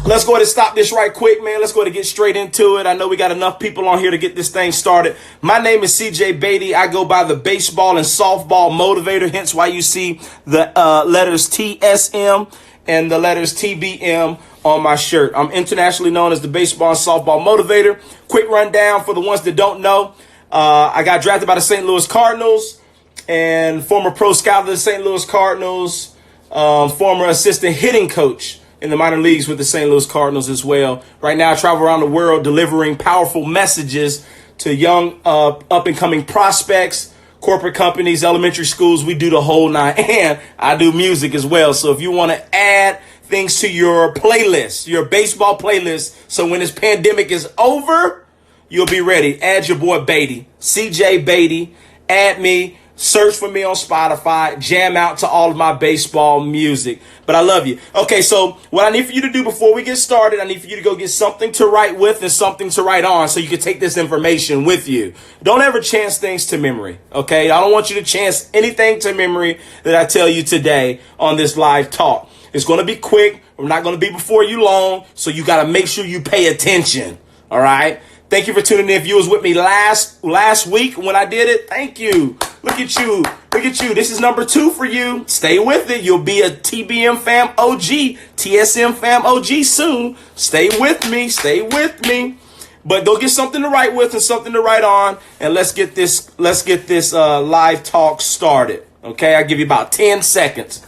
Let's go ahead and stop this right quick, man. Let's go ahead and get straight into it. I know we got enough people on here to get this thing started. My name is CJ Beatty. I go by the baseball and softball motivator, hence why you see the letters TSM and the letters TBM on my shirt. I'm internationally known as the baseball and softball motivator. Quick rundown for the ones that don't know. I got drafted by the St. Louis Cardinals and former pro scout of the St. Louis Cardinals, former assistant hitting coach in the minor leagues with the St. Louis Cardinals as well. Right now, I travel around the world delivering powerful messages to young up-and-coming prospects, corporate companies, elementary schools. We do the whole nine, and I do music as well. So if you want to add things to your playlist, your baseball playlist, so when this pandemic is over, you'll be ready. Add your boy Beatty, CJ Beatty. Add me. Search for me on Spotify. Jam out to all of my baseball music. But I love you. Okay, so what I need for you to do before we get started, I need for you to go get something to write with and something to write on so you can take this information with you. Don't ever chance things to memory, okay? I don't want you to chance anything to memory that I tell you today on this live talk. It's going to be quick. We're not going to be before you long, so you got to make sure you pay attention, all right? Thank you for tuning in. If you was with me last week when I did it, thank you. Look at you. Look at you. This is number 2 for you. Stay with it. You'll be a TBM fam OG, TSM fam OG soon. Stay with me. Stay with me. But go get something to write with and something to write on, and let's get this live talk started. Okay, I'll give you about 10 seconds.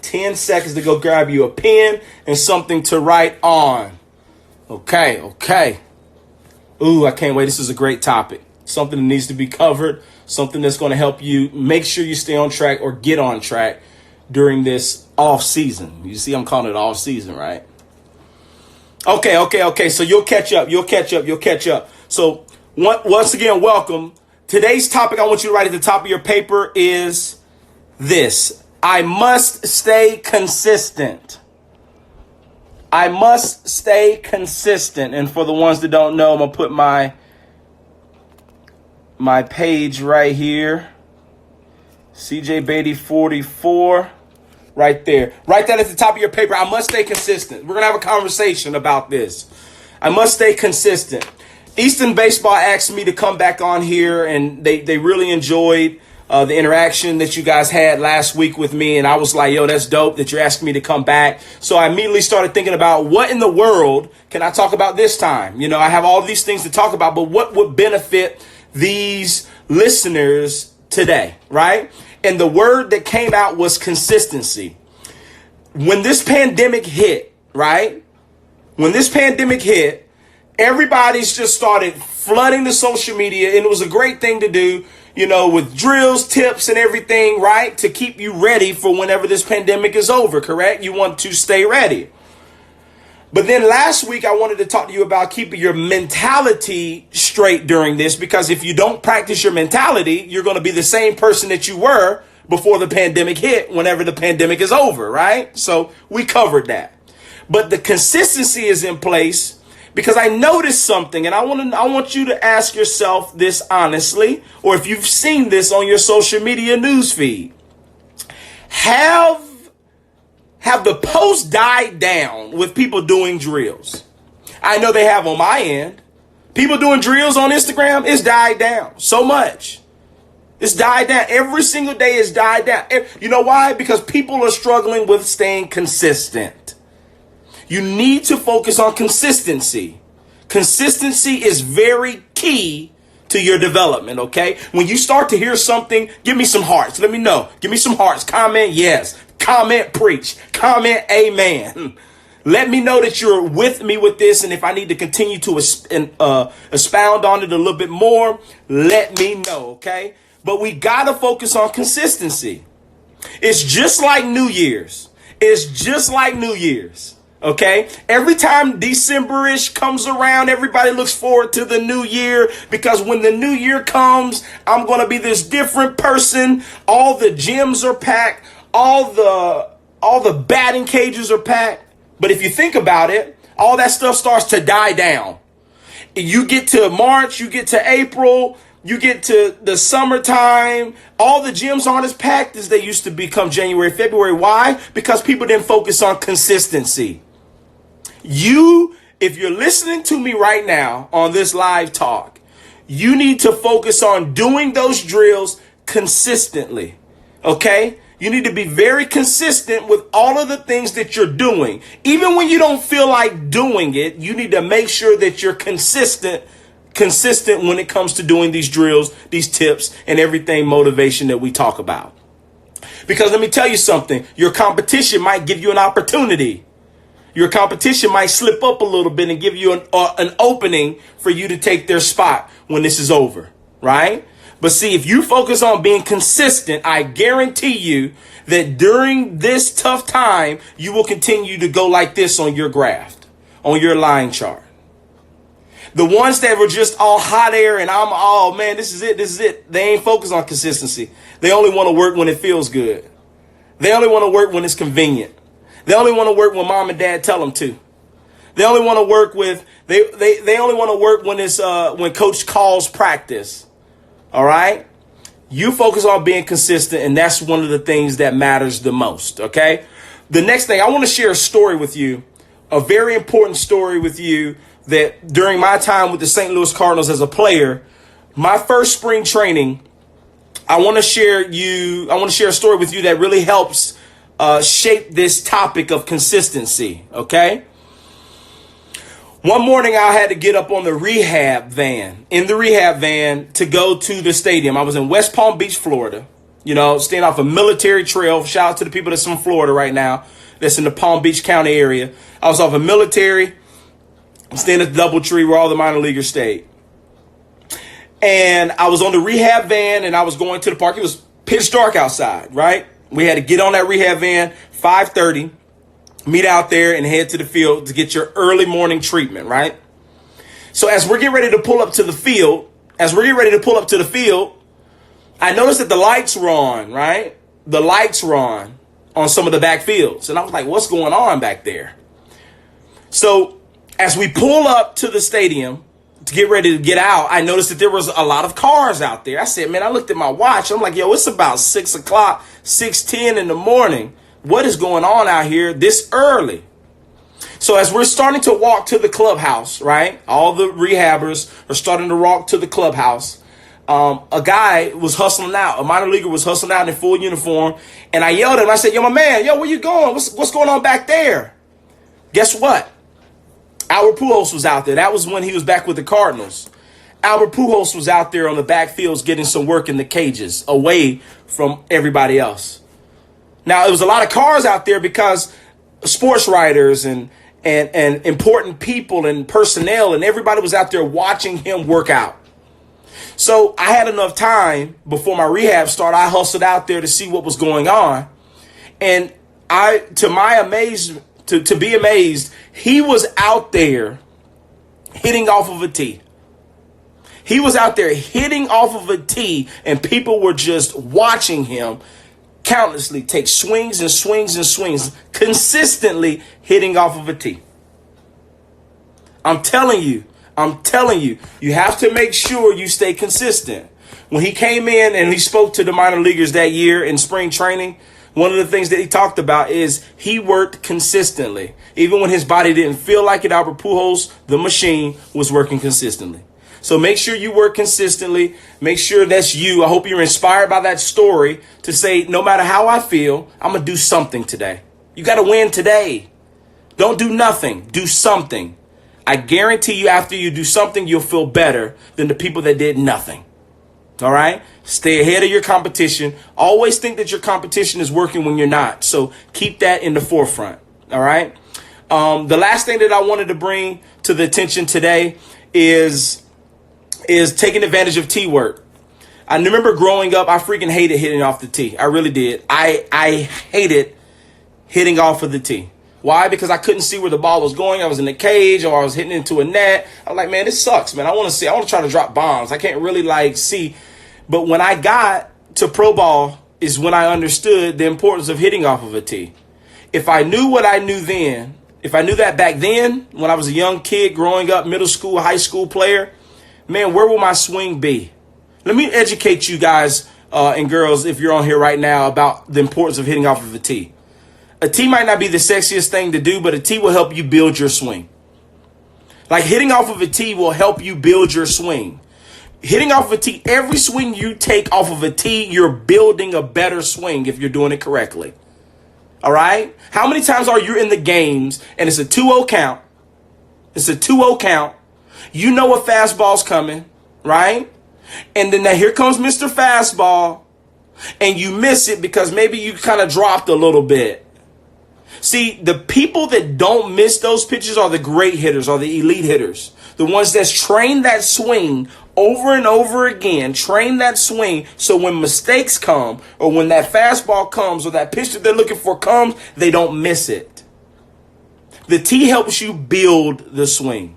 10 seconds to go grab you a pen and something to write on. Okay. Ooh, I can't wait. This is a great topic. Something that needs to be covered. Something that's going to help you make sure you stay on track or get on track during this off season. You see, I'm calling it off season, right? Okay. So you'll catch up. So once again, welcome. Today's topic I want you to write at the top of your paper is this. I must stay consistent. I must stay consistent. And for the ones that don't know, I'm going to put my page right here. CJ Beatty 44 right there. Write that at the top of your paper. I must stay consistent. We're going to have a conversation about this. I must stay consistent. Easton Baseball asked me to come back on here, and they really enjoyed the interaction that you guys had last week with me. And I was like, yo, that's dope that you're asking me to come back. So I immediately started thinking about what in the world can I talk about this time? You know, I have all these things to talk about, but what would benefit these listeners today, right? And the word that came out was consistency. When this pandemic hit, right? When this pandemic hit, everybody's just started flooding the social media, and it was a great thing to do, you know, with drills, tips, and everything, right? To keep you ready for whenever this pandemic is over, correct? You want to stay ready. But then last week, I wanted to talk to you about keeping your mentality straight during this, because if you don't practice your mentality, you're going to be the same person that you were before the pandemic hit, whenever the pandemic is over, right? So we covered that. But the consistency is in place because I noticed something, and I want you to ask yourself this honestly, or if you've seen this on your social media news feed. Have the posts died down with people doing drills? I know they have on my end. People doing drills on Instagram, it's died down so much. It's died down. Every single day it's died down. You know why? Because people are struggling with staying consistent. You need to focus on consistency. Consistency is very key to your development, okay? When you start to hear something, give me some hearts. Let me know. Give me some hearts. Comment yes. Comment preach. Comment amen. Let me know that you're with me with this, and if I need to continue to expound on it a little bit more, let me know, okay? But we got to focus on consistency. It's just like New Year's. Okay, every time December-ish comes around, everybody looks forward to the new year, because when the new year comes, I'm going to be this different person. All the gyms are packed. All the batting cages are packed. But if you think about it, all that stuff starts to die down. You get to March, you get to April, you get to the summertime, all the gyms aren't as packed as they used to be come January, February. Why? Because people didn't focus on consistency. If you're listening to me right now on this live talk, you need to focus on doing those drills consistently. Okay? You need to be very consistent with all of the things that you're doing. Even when you don't feel like doing it, you need to make sure that you're consistent when it comes to doing these drills, these tips, and everything motivation that we talk about. Because let me tell you something, your competition might give you an opportunity. Your competition might slip up a little bit and give you an opening for you to take their spot when this is over, right? But see, if you focus on being consistent, I guarantee you that during this tough time, you will continue to go like this on your graph, on your line chart. The ones that were just all hot air and man, this is it. They ain't focused on consistency. They only want to work when it feels good. They only want to work when it's convenient. They only want to work when mom and dad tell them to. They only want to work they only want to work when it's when coach calls practice. All right. You focus on being consistent, and that's one of the things that matters the most. OK, the next thing, I want to share a story with you, a very important story with you that during my time with the St. Louis Cardinals as a player, my first spring training, I want to share a story with you that really helps shape this topic of consistency. OK. One morning, I had to get up in the rehab van to go to the stadium. I was in West Palm Beach, Florida, staying off a Military Trail. Shout out to the people that's from Florida right now, that's in the Palm Beach County area. I was off a Military, staying at the Doubletree where all the minor leaguers stayed. And I was on the rehab van and I was going to the park. It was pitch dark outside, right? We had to get on that rehab van, 5:30. Meet out there and head to the field to get your early morning treatment, right? So as we're getting ready to pull up to the field, I noticed that the lights were on, right? The lights were on some of the back fields. And I was like, what's going on back there? So as we pull up to the stadium to get ready to get out, I noticed that there was a lot of cars out there. I said, man, I looked at my watch. I'm like, yo, it's about 6 o'clock, 6:10 in the morning. What is going on out here this early? So as we're starting to walk to the clubhouse, right? All the rehabbers are starting to walk to the clubhouse. A guy was hustling out. A minor leaguer was hustling out in full uniform. And I yelled at him. I said, yo, my man, where you going? What's going on back there? Guess what? Albert Pujols was out there. That was when he was back with the Cardinals. Albert Pujols was out there on the backfields getting some work in the cages away from everybody else. Now, there was a lot of cars out there because sports writers and important people and personnel and everybody was out there watching him work out. So I had enough time before my rehab started. I hustled out there to see what was going on. And to be amazed, he was out there hitting off of a tee. He was out there hitting off of a tee, and people were just watching him countlessly take swings and swings and swings, consistently hitting off of a tee. I'm telling you, you have to make sure you stay consistent. When he came in and he spoke to the minor leaguers that year in spring training, one of the things that he talked about is he worked consistently. Even when his body didn't feel like it, Albert Pujols, the machine, was working consistently. So make sure you work consistently. Make sure that's you. I hope you're inspired by that story to say, no matter how I feel, I'm going to do something today. You got to win today. Don't do nothing. Do something. I guarantee you after you do something, you'll feel better than the people that did nothing. All right? Stay ahead of your competition. Always think that your competition is working when you're not. So keep that in the forefront. All right? The last thing that I wanted to bring to the attention today is taking advantage of tee work. I remember growing up, I freaking hated hitting off the tee. I really did. I hated hitting off of the tee. Why? Because I couldn't see where the ball was going. I was in the cage or I was hitting into a net. I was like, man, this sucks, man. I want to try to drop bombs. I can't really see. But when I got to pro ball is when I understood the importance of hitting off of a tee. If I knew what I knew then, if I knew that back then, when I was a young kid growing up, middle school, high school player, man, where will my swing be? Let me educate you guys and girls, if you're on here right now, about the importance of hitting off of a tee. A tee might not be the sexiest thing to do, but a tee will help you build your swing. Like hitting off of a tee will help you build your swing. Hitting off of a tee, every swing you take off of a tee, you're building a better swing if you're doing it correctly. All right? How many times are you in the games and it's a 2-0 count? It's a 2-0 count. You know a fastball's coming, right? And then now here comes Mr. Fastball, and you miss it because maybe you kind of dropped a little bit. See, the people that don't miss those pitches are the great hitters, are the elite hitters. The ones that's trained that swing over and over again, train that swing so when mistakes come or when that fastball comes or that pitch that they're looking for comes, they don't miss it. The tee helps you build the swing.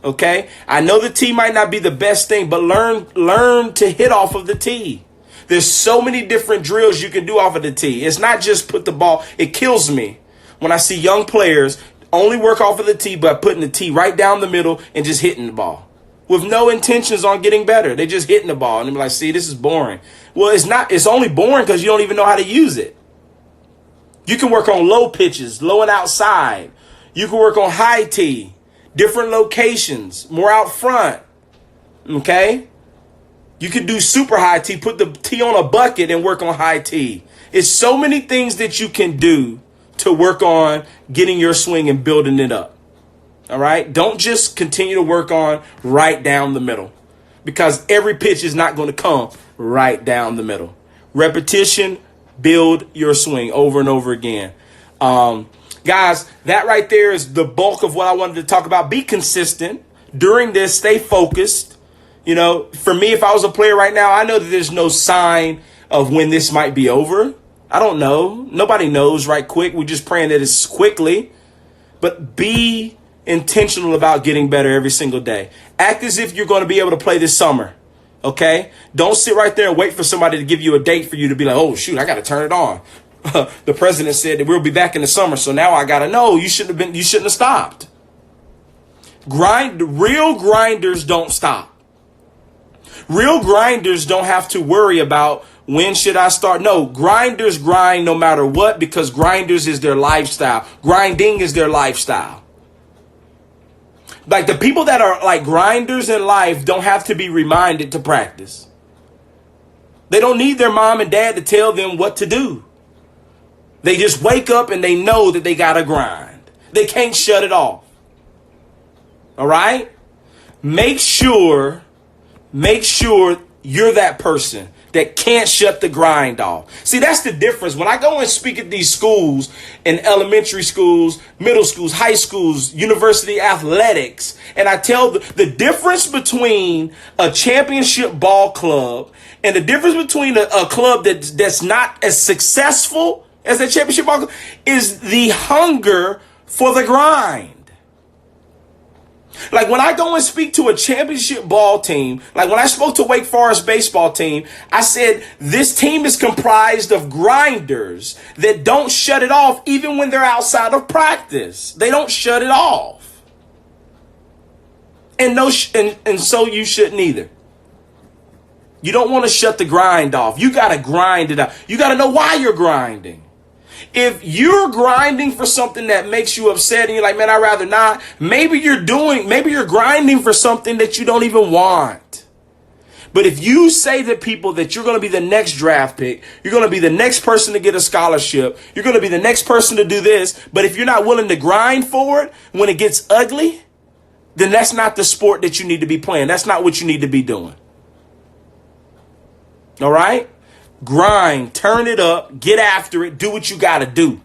Okay? I know the tee might not be the best thing, but learn to hit off of the tee. There's so many different drills you can do off of the tee. It's not just put the ball. It kills me when I see young players only work off of the tee by putting the tee right down the middle and just hitting the ball with no intentions on getting better. They're just hitting the ball. And they're like, see, this is boring. Well, it's not. It's only boring because you don't even know how to use it. You can work on low pitches, low and outside. You can work on high tee, different locations, more out front. Okay? You could do super high tee, put the tee on a bucket and work on high tee. It's so many things that you can do to work on getting your swing and building it up. All right? Don't just continue to work on right down the middle because every pitch is not going to come right down the middle. Repetition, build your swing over and over again. Guys, that right there is the bulk of what I wanted to talk about. Be consistent during this. Stay focused. You know, for me, if I was a player right now, I know that there's no sign of when this might be over. I don't know. Nobody knows right quick. We're just praying that it's quickly. But be intentional about getting better every single day. Act as if you're going to be able to play this summer. Okay? Don't sit right there and wait for somebody to give you a date for you to be like, oh, shoot, I got to turn it on. The president said that we'll be back in the summer. So now I got to know. You shouldn't have stopped. Real grinders don't stop. Real grinders don't have to worry about when should I start. No, grinders grind no matter what because grinders is their lifestyle. Grinding is their lifestyle. Like the people that are like grinders in life don't have to be reminded to practice. They don't need their mom and dad to tell them what to do. They just wake up and they know that they got to grind. They can't shut it off. All right? Make sure you're that person that can't shut the grind off. See, that's the difference. When I go and speak at these schools, in elementary schools, middle schools, high schools, university athletics, and I tell the difference between a championship ball club and the difference between a club that's not as successful as a championship ball club is the hunger for the grind. Like when I go and speak to a championship ball team, like when I spoke to Wake Forest baseball team, I said, this team is comprised of grinders that don't shut it off even when they're outside of practice. They don't shut it off. And so you shouldn't either. You don't want to shut the grind off. You got to grind it out. You got to know why you're grinding. If you're grinding for something that makes you upset and you're like, man, I'd rather not, maybe you're grinding for something that you don't even want. But if you say to people that you're going to be the next draft pick, you're going to be the next person to get a scholarship, you're going to be the next person to do this, but if you're not willing to grind for it when it gets ugly, then that's not the sport that you need to be playing. That's not what you need to be doing. All right? Grind, turn it up, get after it, do what you got to do.